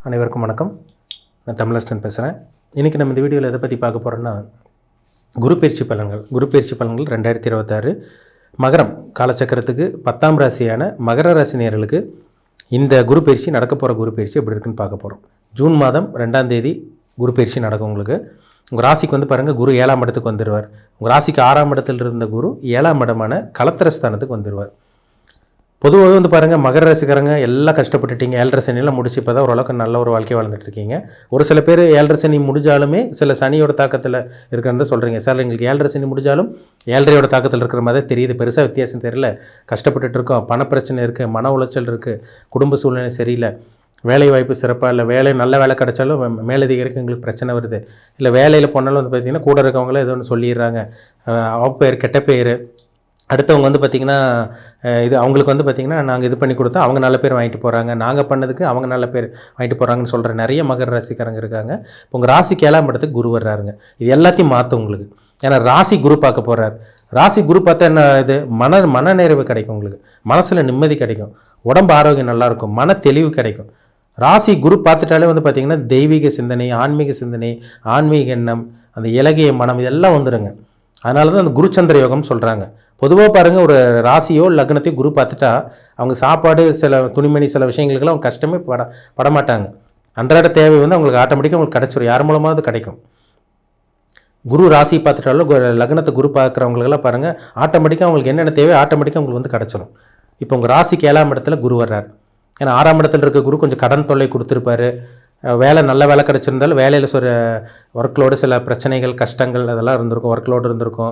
அனைவருக்கும் வணக்கம். நான் தமிழரசன் பேசுகிறேன். இன்றைக்கி நம்ம இந்த வீடியோவில் எதை பற்றி பார்க்க போகிறோன்னா, குரு பயிற்சி பலன்கள் 2026 மகரம் காலச்சக்கரத்துக்கு 10ஆம் ராசியான மகர ராசி நேயர்களுக்கு இந்த குரு பயிற்சி நடக்க போகிற குரு பயிற்சி எப்படி இருக்குன்னு பார்க்க போகிறோம். ஜூன் மாதம் 2ஆம் தேதி குரு பயிற்சி நடக்கும். உங்களுக்கு உங்கள் ராசிக்கு பாருங்கள், குரு 7ஆம் இடத்துக்கு வந்துடுவார். உங்கள் ராசிக்கு 6ஆம் இடத்தில் இருந்த குரு 7ஆம் இடமான கலத்திரஸ்தானத்துக்கு வந்துடுவார். பொதுவாக பாருங்கள், மகர ராசிக்காரங்க எல்லாம் கஷ்டப்பட்டுட்டீங்க, 7.5 சனியெல்லாம் முடிச்சு இப்போ தான் ஓரளவுக்கு நல்ல ஒரு வாழ்க்கையை வாழ்ந்துட்டுருக்கீங்க. ஒரு சில பேர் 7.5 சனி முடிஞ்சாலுமே சில சனியோட தாக்கத்தில் இருக்கிறத சொல்கிறீங்க. சார் எங்களுக்கு 7.5 சனி முடிஞ்சாலும் 7.5 தாக்கத்தில் இருக்கிற மாதிரி தெரியுது, பெருசாக வித்தியாசம் தெரியல, கஷ்டப்பட்டுட்டு இருக்கோம், பணப்பிரச்சனை இருக்குது, மன உளைச்சல் இருக்குது, குடும்ப சூழ்நிலை சரியில்லை, வேலை வாய்ப்பு சிறப்பாக இல்லை, நல்ல வேலை கிடைச்சாலும் மேலதிகாரிக்கு எங்களுக்கு பிரச்சனை வருது, இல்லை வேலையில் போனாலும் பார்த்திங்கன்னா கூட இருக்கவங்களே ஏதோ ஒன்று சொல்லிடுறாங்க, அவப்பெயர் கெட்ட பேர், அடுத்தவங்க பார்த்திங்கன்னா இது அவங்களுக்கு பார்த்திங்கன்னா நாங்கள் இது பண்ணி கொடுத்தா அவங்க நல்ல பேர் வாங்கிட்டு போகிறாங்க, நாங்கள் பண்ணதுக்கு அவங்க நல்ல பேர் வாங்கிட்டு போகிறாங்கன்னு சொல்கிற நிறைய மகர ராசிக்காரங்க இருக்காங்க. இப்போ உங்கள் ராசிக்கு 7ஆம் இடத்துக்கு குரு வர்றாருங்க. இது எல்லாத்தையும் மாற்றும் உங்களுக்கு. ஏன்னா ராசி குரு பார்க்க போகிறார். ராசி குரு பார்த்தா என்ன, இது மன நிறைவு கிடைக்கும், உங்களுக்கு மனசில் நிம்மதி கிடைக்கும், உடம்பு ஆரோக்கியம் நல்லாயிருக்கும், மன தெளிவு கிடைக்கும். ராசி குரு பார்த்துட்டாலே பார்த்திங்கன்னா தெய்வீக சிந்தனை, ஆன்மீக சிந்தனை, ஆன்மீக எண்ணம், அந்த இலகிய மனம் இதெல்லாம் வந்துடுங்க. அதனால தான் அந்த குருச்சந்திர யோகம்னு சொல்கிறாங்க. பொதுவாக பாருங்கள், ஒரு ராசியோ லக்னத்தையோ குரு பார்த்துட்டா அவங்க சாப்பாடு, சில துணிமணி, சில விஷயங்களுக்கெல்லாம் அவங்க கஷ்டமே படமாட்டாங்க. அன்றாட தேவை அவங்களுக்கு ஆட்டோமேட்டிக்காக உங்களுக்கு கிடச்சிரும், யார் மூலமாவது கிடைக்கும். குரு ராசி பார்த்துட்டாலும் லக்னத்தை குரு பார்க்குறவங்களுக்கெல்லாம் பாருங்கள், ஆட்டோமேட்டிக்காக அவங்களுக்கு என்னென்ன தேவை ஆட்டோமேட்டிக்காக உங்களுக்கு கிடச்சிரும். இப்போ உங்கள் ராசிக்கு 7ஆம் இடத்துல குரு வர்றார். ஏன்னா 6ஆம் இடத்துல இருக்க குரு கொஞ்சம் கடன் தொல்லை கொடுத்துருப்பாரு, நல்ல வேலை கிடச்சிருந்தாலும் வேலையில் ஒர்க்லோடு சில பிரச்சனைகள், கஷ்டங்கள் அதெல்லாம் இருந்திருக்கும், ஒர்க்லோடு இருந்திருக்கும்.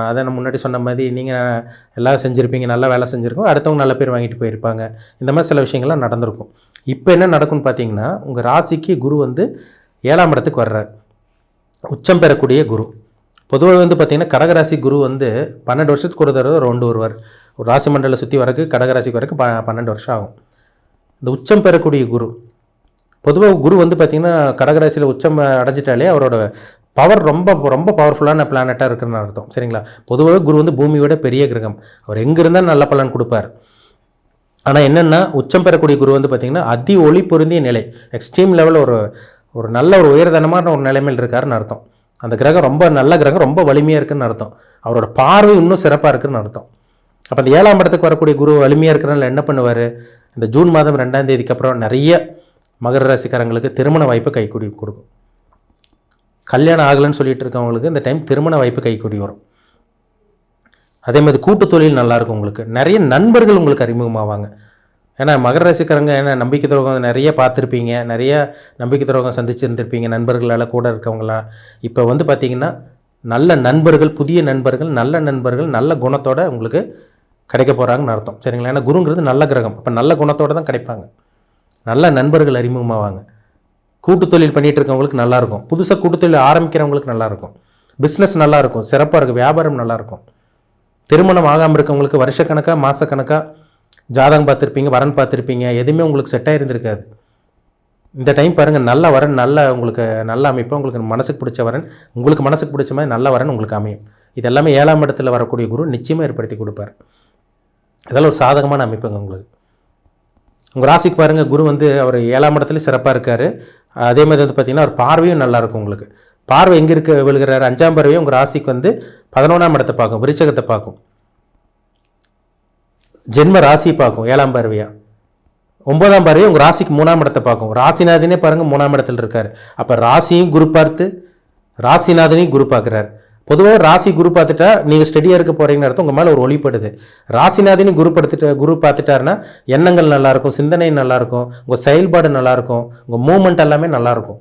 அதை நான் முன்னாடி சொன்ன மாதிரி நீங்கள் எல்லாம் செஞ்சுருப்பீங்க, நல்ல வேலை செஞ்சுருக்கோம், அடுத்தவங்க நல்ல பேர் வாங்கிட்டு போயிருப்பாங்க. இந்த மாதிரி சில விஷயங்கள்லாம் நடந்திருக்கும். இப்போ என்ன நடக்கும்னு பார்த்தீங்கன்னா, உங்கள் ராசிக்கு குரு 7ஆம் இடத்துக்கு வர்றார். உச்சம் பெறக்கூடிய குரு. பொதுவாக பார்த்திங்கன்னா கடகராசி குரு 12 வருஷத்துக்கு ஒரு தடவை ரவுண்டு வருவார். ஒரு ராசி மண்டலம் சுற்றி வரக்கு கடகராசிக்கு வரக்கு 12 வருஷம் ஆகும். இந்த உச்சம் பெறக்கூடிய குரு பொதுவாக குரு பார்த்திங்கன்னா கடகராசியில் உச்சம் அடைஞ்சிட்டாலே அவரோட பவர் ரொம்ப ரொம்ப பவர்ஃபுல்லான பிளானட்டாக இருக்குன்னு அர்த்தம். சரிங்களா? பொதுவாக குரு பூமியோட பெரிய கிரகம், அவர் எங்கே இருந்தால் நல்ல பலன் கொடுப்பார். ஆனால் என்னென்னா, உச்சம் பெறக்கூடிய குரு பார்த்திங்கன்னா அதி ஒளி பொருந்திய நிலை, எக்ஸ்ட்ரீம் லெவலில் ஒரு நல்ல ஒரு உயர்தனமான ஒரு நிலைமையில் இருக்காருன்னு அர்த்தம். அந்த கிரகம் ரொம்ப நல்ல கிரகம், ரொம்ப வலிமையாக இருக்குதுன்னு அர்த்தம். அவரோட பார்வை இன்னும் சிறப்பாக இருக்குதுன்னு அர்த்தம். அப்போ அந்த 7ஆம் இடத்துக்கு வரக்கூடிய குரு வலிமையாக இருக்கிறனால என்ன பண்ணுவார், இந்த ஜூன் மாதம் 2ஆம் தேதிக்கு அப்புறம் நிறைய மகர ராசிக்காரங்களுக்கு திருமண வாய்ப்பு கைக்கூடி கொடுக்கும். கல்யாணம் ஆகலைன்னு சொல்லிட்டு இருக்கவங்களுக்கு இந்த டைம் திருமண வாய்ப்பு கைக்கூடி வரும். அதே மாதிரி கூட்டு தொழில் நல்லாயிருக்கும், உங்களுக்கு நிறைய நண்பர்கள் உங்களுக்கு அறிமுகமாவாங்க. ஏன்னா மகர ராசிக்காரங்க நம்பிக்கை துரோகம் நிறைய பார்த்துருப்பீங்க, நிறைய நம்பிக்கை துரோகம் சந்திச்சுருந்துருப்பீங்க நண்பர்களால், கூட இருக்கவங்களாம். இப்போ பார்த்திங்கன்னா நல்ல நண்பர்கள், புதிய நண்பர்கள், நல்ல குணத்தோடு உங்களுக்கு கிடைக்க போகிறாங்கன்னு அர்த்தம். சரிங்களா? ஏன்னா குருங்கிறது நல்ல கிரகம், அப்போ நல்ல குணத்தோடு தான் கிடைப்பாங்க. நல்ல நண்பர்கள் அறிமுகமாவாங்க. கூட்டு தொழில் பண்ணிகிட்டு இருக்கவங்களுக்கு நல்லாயிருக்கும், புதுசாக கூட்டு தொழில் ஆரம்பிக்கிறவங்களுக்கு நல்லாயிருக்கும், பிஸ்னஸ் நல்லாயிருக்கும், சிறப்பாக இருக்கும், வியாபாரம் நல்லாயிருக்கும். திருமணம் ஆகாமல் இருக்கவங்களுக்கு வருஷக்கணக்காக மாதக்கணக்காக ஜாதகம் பார்த்துருப்பீங்க, வரன் பார்த்துருப்பீங்க, எதுவுமே உங்களுக்கு செட் ஆகிருந்துருக்காது. இந்த டைம் பாருங்கள், நல்ல வரன், உங்களுக்கு நல்ல அமைப்பு, உங்களுக்கு மனசுக்கு பிடிச்ச வரன், உங்களுக்கு மனசுக்கு பிடிச்ச மாதிரி நல்ல வரன் உங்களுக்கு அமையும். இது எல்லாமே 7ஆம் இடத்துல வரக்கூடிய குரு நிச்சயமாக ஏற்படுத்தி கொடுப்பார். இதெல்லாம் ஒரு சாதகமான அமைப்புங்க உங்களுக்கு. உங்கள் ராசிக்கு பாருங்கள், குரு அவர் 7ஆம் இடத்துலையும் சிறப்பாக இருக்கார். அதே மாதிரி பார்த்திங்கன்னா அவர் பார்வையும் நல்லாயிருக்கும். உங்களுக்கு பார்வை எங்கே விழுகிறார், 5ஆம் பார்வையும் உங்கள் ராசிக்கு 11ஆம் இடத்தை பார்க்கும், விருச்சகத்தை பார்க்கும், ஜென்ம ராசியை பார்க்கும் 7ஆம் பார்வையாக. 9ஆம் பார்வையும் உங்கள் ராசிக்கு 3ஆம் இடத்தை பார்க்கும். ராசிநாதனே பாருங்கள் 3ஆம் இடத்துல இருக்கார். அப்போ ராசியும் குரு பார்த்து ராசிநாதனையும் குரு பார்க்குறார். பொதுவாக ராசி குரு பார்த்துட்டா நீங்கள் ஸ்டடியாக இருக்க போகிறீங்கன்னு அர்த்தம், உங்கள் மேலே ஒரு ஒளிப்படுது. ராசிநாதினி குரு பார்த்துட்டாருன்னா எண்ணங்கள் நல்லாயிருக்கும், சிந்தனை நல்லாயிருக்கும், உங்கள் செயல்பாடு நல்லாயிருக்கும், உங்கள் மூமெண்ட் எல்லாமே நல்லாயிருக்கும்.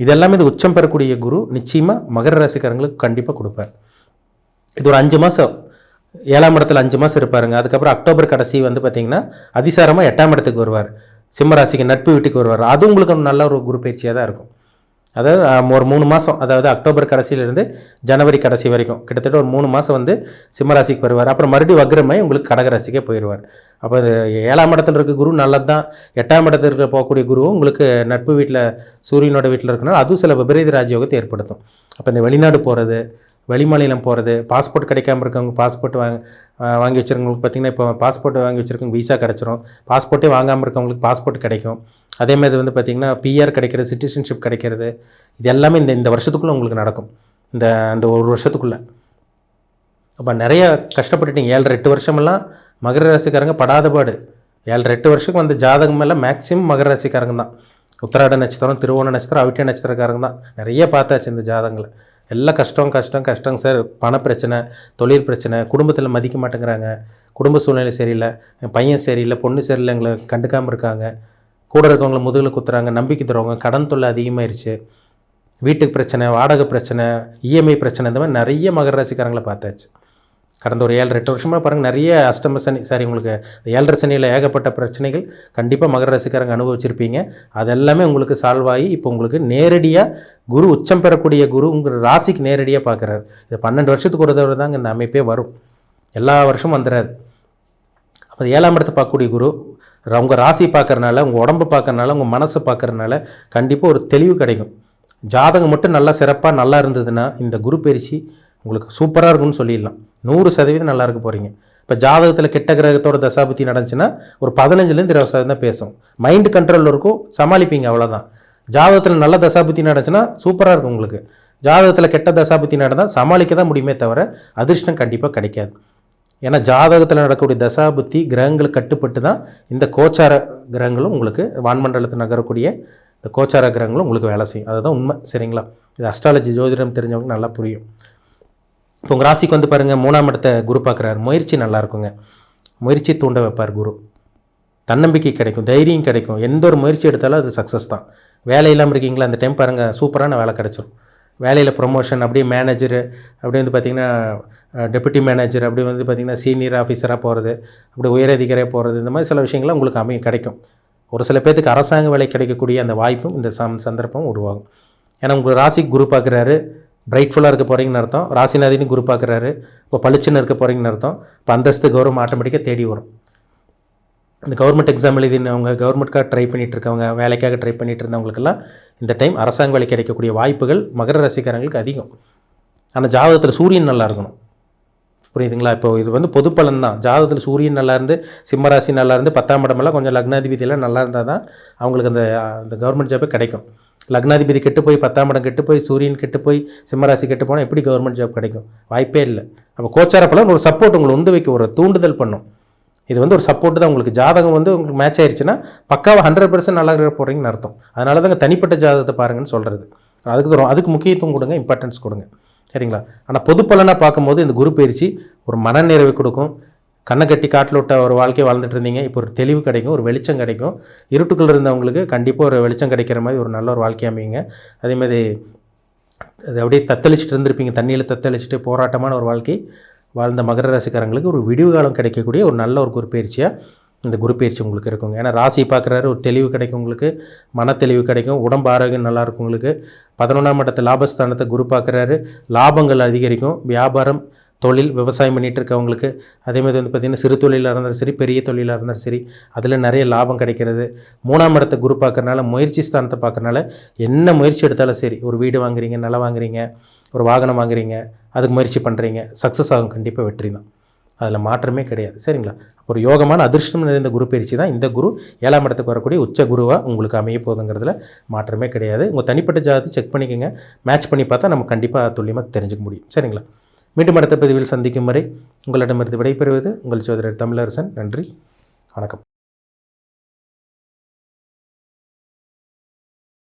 இதெல்லாமே இது உச்சம் பெறக்கூடிய குரு நிச்சயமாக மகர ராசிக்காரங்களுக்கு கண்டிப்பாக கொடுப்பார். இது ஒரு 5 மாதம் 7ஆம் இடத்துல 5 மாதம் இருப்பாருங்க. அதுக்கப்புறம் அக்டோபர் கடைசி பார்த்திங்கன்னா அதிசாரமாக 8ஆம் இடத்துக்கு வருவார், சிம்ம ராசிக்கு நட்பு வீட்டுக்கு வருவார். அது உங்களுக்கு நல்ல ஒரு குரு பயிற்சியாக தான் இருக்கும். அதாவது ஒரு 3 மாதம், அதாவது அக்டோபர் கடைசியிலேருந்து ஜனவரி கடைசி வரைக்கும் கிட்டத்தட்ட ஒரு 3 மாதம் சிம்மராசிக்கு வருவார். அப்புறம் மறுபடியும் வக்ரமாய் உங்களுக்கு கடகராசிக்கே போயிடுவார். அப்போ இது 7ஆம் இடத்துல இருக்க குரு நல்லது தான். 8ஆம் இடத்துல இருக்க போகக்கூடிய குருவும் உங்களுக்கு நட்பு வீட்டில் சூரியனோட வீட்டில் இருக்கனால அதுவும் சில விபரீத ராஜயோகத்தை ஏற்படுத்தும். அப்போ இந்த வெளிநாடு போகிறது, வெளிமாநிலம் போகிறது, பாஸ்போர்ட் கிடைக்காம இருக்கவங்க பாஸ்போர்ட் வாங்கி வச்சுருக்கவங்களுக்கு பார்த்திங்கன்னா இப்போ பாஸ்போர்ட் வாங்கி வச்சுருக்கவங்க விசா கிடச்சிரும். பாஸ்போர்ட்டே வாங்காமல் இருக்கவங்களுக்கு பாஸ்போர்ட் கிடைக்கும். அதேமாதிரி வந்து பார்த்திங்கன்னா பிஆர் கிடைக்கிறது, சிட்டிசன்ஷிப் கிடைக்கிறது, இது எல்லாமே இந்த வருஷத்துக்குள்ளே உங்களுக்கு நடக்கும். அந்த ஒரு வருஷத்துக்குள்ளே. அப்போ நிறைய கஷ்டப்பட்டுட்டீங்க 7-8 வருஷமெல்லாம் மகர ராசிக்காரங்க படாத பாடு. 7-8 வருஷத்துக்கு வந்த ஜாதகம் எல்லாம் மேக்ஸிமம் மகர ராசிக்காரங்க தான். உத்திராட நட்சத்திரம், திருவோண நட்சத்திரம், அவிட்ட நட்சத்திரக்காரங்க தான். நிறைய பார்த்தாச்சு இந்த ஜாதகங்களை. எல்லாம் கஷ்டம் சார். பணப்பிரச்சனை, தொழில் பிரச்சனை, குடும்பத்தில் மதிக்க மாட்டேங்கிறாங்க, குடும்ப சூழ்நிலை சரியில்லை, பையன் சரியில்லை, பொண்ணு சரியில்லை, எங்களை கண்டுக்காமல் இருக்காங்க, கூட இருக்கவங்கள முதுகில் குத்துறாங்க, நம்பிக்கை தருவாங்க, கடன் தொல்லை அதிகமாகிருச்சு, வீட்டுக்கு பிரச்சனை, வாடகை பிரச்சனை, இஎம்ஐ பிரச்சனை, இந்த மாதிரி நிறைய மகர ராசிக்காரங்களை பார்த்தாச்சு. கடந்த ஒரு 7-8 வருஷமாக பாருங்கள், நிறைய அஷ்டம சனி உங்களுக்கு 7.5 சனியில் ஏகப்பட்ட பிரச்சனைகள் கண்டிப்பாக மகர ராசிக்காரங்க அனுபவிச்சிருப்பீங்க. அதெல்லாமே உங்களுக்கு சால்வ் ஆகி இப்போ உங்களுக்கு நேரடியாக குரு உச்சம் பெறக்கூடிய குரு உங்கள் ராசிக்கு நேரடியாக பார்க்குறாரு. இது 12 வருஷத்துக்கு ஒரு தடவை தாங்க இந்த அமைப்பே வரும், எல்லா வருஷமும் வந்துடாது. அப்போ 7ஆம் இடத்தை பார்க்கக்கூடிய குரு உங்கள் ராசி பார்க்கறனால, உங்கள் உடம்பு பார்க்கறனால, உங்கள் மனசை பார்க்கறனால கண்டிப்பாக ஒரு தெளிவு கிடைக்கும். ஜாதகம் மட்டும் நல்லா சிறப்பாக நல்லா இருந்ததுன்னா இந்த குரு பயிற்சி உங்களுக்கு சூப்பராக இருக்கும்னு சொல்லிடலாம். 100% நல்லா இருக்க போகிறீங்க. இப்போ ஜாதகத்தில் கெட்ட கிரகத்தோட தசாபுத்தி நடந்துச்சுன்னா ஒரு 15-20% தான் பேசும். மைண்டு கண்ட்ரோலில் இருக்கும், சமாளிப்பீங்க, அவ்வளோதான். ஜாதகத்தில் நல்ல தசாபுத்தி நடந்துச்சுன்னா சூப்பராக இருக்கும் உங்களுக்கு. ஜாதகத்தில் கெட்ட தசாபுத்தி நடந்தால் சமாளிக்க தான் முடியுமே தவிர அதிர்ஷ்டம் கண்டிப்பாக கிடைக்காது. ஏன்னா ஜாதகத்தில் நடக்கக்கூடிய தசாபுத்தி கிரகங்களுக்கு கட்டுப்பட்டு தான் இந்த கோச்சார கிரகங்களும் உங்களுக்கு வான்மண்டலத்தில் நகரக்கூடிய இந்த கோச்சார கிரகங்களும் உங்களுக்கு வேலை செய்யும். அதுதான் உண்மை, சரிங்களா? இது அஸ்ட்ராலஜி ஜோதிடம் தெரிஞ்சவங்களுக்கு நல்லா புரியும். இப்போ உங்கள் ராசிக்கு வந்து பாருங்கள், 3ஆம் இடத்தை குரு பார்க்குறாரு. முயற்சி நல்லா இருக்குங்க, முயற்சி தூண்ட வைப்பார் குரு. தன்னம்பிக்கை கிடைக்கும், தைரியம் கிடைக்கும். எந்த ஒரு முயற்சி எடுத்தாலும் அது சக்ஸஸ் தான். வேலை இல்லாமல் இருக்கீங்களா, அந்த டைம் பாருங்கள், சூப்பரான வேலை கிடச்சிரும். வேலையில் ப்ரொமோஷன், அப்படியே மேனேஜரு, அப்படியே வந்து பார்த்திங்கன்னா டெப்யூட்டி மேனேஜர், அப்படி வந்து பார்த்திங்கன்னா சீனியர் ஆஃபீஸராக போகிறது, அப்படி உயரதிகாரியாக போகிறது, இந்த மாதிரி சில விஷயங்கள்லாம் உங்களுக்கு கிடைக்கும். ஒரு சில பேர்த்துக்கு அரசாங்க வேலை கிடைக்கக்கூடிய அந்த வாய்ப்பும் இந்த சந்தர்ப்பம் உருவாகும். ஏன்னா உங்கள் ராசிக்கு குரு பார்க்குறாரு, பிரைட்ஃபுல்லாக இருக்க போகிறீங்கன்னு அர்த்தம். ராசிநாதினி குரு பார்க்குறாரு, இப்போ பளிச்சுன்னு இருக்க போகிறீங்கன்னு அர்த்தம். இப்போ அந்தஸ்து கௌரவம் ஆட்டோமேட்டிக்காக தேடி வரும். இந்த கவர்மெண்ட் எக்ஸாம் எழுதினவங்க, கவர்மெண்ட்காக ட்ரை பண்ணிகிட்டு இருக்கவங்க, வேலைக்காக ட்ரை பண்ணிகிட்டு இருந்தவங்களுக்கெல்லாம் இந்த டைம் அரசாங்க வேலை கிடைக்கக்கூடிய வாய்ப்புகள் மகர ராசிக்காரங்களுக்கு அதிகம். ஆனால் ஜாதகத்தில் சூரியன் நல்லா இருக்கணும், புரியுதுங்களா? இப்போ இது வந்து பொது பலன் தான். ஜாதகத்தில் சூரியன் நல்லா இருந்து, சிம்மராசி நல்லா இருந்து, 10ஆம் இடமெல்லாம் கொஞ்சம் லக்னாதிபதியெல்லாம் நல்லா இருந்தால் தான் அவங்களுக்கு அந்த கவர்மெண்ட் ஜாபே கிடைக்கும். லக்னாதிபதி கெட்டு போய், 10ஆம் இடம் கெட்டு போய், சூரியன் கெட்டு போய், சிம்மராசி கெட்டு போனால் எப்படி கவர்மெண்ட் ஜாப் கிடைக்கும்? வாய்ப்பே இல்லை. அப்போ கோச்சார பலன் ஒரு சப்போர்ட் உங்களை வந்து வைக்க, ஒரு தூண்டுதல் பண்ணும். இது வந்து ஒரு சப்போர்ட் தான் உங்களுக்கு. ஜாதகம் வந்து உங்களுக்கு மேட்ச் ஆயிடுச்சுன்னா பக்காவாக 100% நல்லா இருக்க போகிறீங்கன்னு அர்த்தம். அதனால தாங்க தனிப்பட்ட ஜாதகத்தை பாருங்கன்னு சொல்கிறது. அதுக்கு முக்கியத்துவம் கொடுங்க, இம்பார்ட்டன்ஸ் கொடுங்க, சரிங்களா? ஆனால் பொது பலனாக பார்க்கும்போது இந்த குரு பயிற்சி ஒரு மனநிறைவு கொடுக்கும். கண்ணை கட்டி காட்டில் விட்ட ஒரு வாழ்க்கையை வாழ்ந்துட்டு இருந்தீங்க, இப்போ ஒரு தெளிவு கிடைக்கும், ஒரு வெளிச்சம் கிடைக்கும். இருட்டுக்குள்ளே இருந்தவங்களுக்கு கண்டிப்பாக ஒரு வெளிச்சம் கிடைக்கிற மாதிரி ஒரு நல்ல ஒரு வாழ்க்கை அமைங்க. அதேமாதிரி அது அப்படியே தத்தளிச்சுட்டு இருந்திருப்பீங்க, தண்ணியில் தத்தளிச்சுட்டு போராட்டமான ஒரு வாழ்க்கை வாழ்ந்த மகர ராசிக்காரங்களுக்கு ஒரு விடிவு காலம் கிடைக்கக்கூடிய ஒரு நல்ல ஒரு குரு பயிற்சியாக இந்த குரு பயிற்சி உங்களுக்கு இருக்குங்க. ஏன்னா ராசி பார்க்குறாரு, ஒரு தெளிவு கிடைக்கும் உங்களுக்கு, மன தெளிவு கிடைக்கும், உடம்பு ஆரோக்கியம் நல்லாயிருக்கும் உங்களுக்கு. 11ஆம் இடத்தை லாபஸ்தானத்தை குரு பார்க்குறாரு, லாபங்கள் அதிகரிக்கும். வியாபாரம், தொழில், விவசாயம் பண்ணிகிட்டு இருக்கவங்களுக்கு, அதேமாதிரி வந்து பார்த்திங்கன்னா சிறு தொழிலாக இருந்தாலும் சரி, பெரிய தொழிலாக இருந்தாலும் சரி, அதில் நிறைய லாபம் கிடைக்கிறது. 3ஆம் இடத்தை குரு பார்க்குறனால, முயற்சி ஸ்தானத்தை பார்க்குறனால என்ன முயற்சி எடுத்தாலும் சரி, ஒரு வீடு வாங்குறீங்க, நிலம் வாங்குறீங்க, ஒரு வாகனம் வாங்குறீங்க, அதுக்கு முயற்சி பண்ணுறீங்க, சக்ஸஸ் ஆகும், கண்டிப்பாக வெற்றி தான், அதில் மாற்றமே கிடையாது, சரிங்களா? ஒரு யோகமான அதிர்ஷ்டம் நிறைந்த குரு பயிற்சி தான் இந்த குரு 7ஆம் இடத்துக்கு வரக்கூடிய உச்ச குருவாக உங்களுக்கு அமைய போகுதுங்கிறதுல மாற்றமே கிடையாது. உங்கள் தனிப்பட்ட ஜாதகத்தை செக் பண்ணிக்கோங்க, மேட்ச் பண்ணி பார்த்தா நம்ம கண்டிப்பாக துல்லியமாக தெரிஞ்சுக்க முடியும், சரிங்களா? மீண்டும் அடுத்த பதிவில் சந்திக்கும் வரை உங்களிடமிருந்து விடைபெறுவது உங்கள் சோதரர் தமிழரசன். நன்றி, வணக்கம்.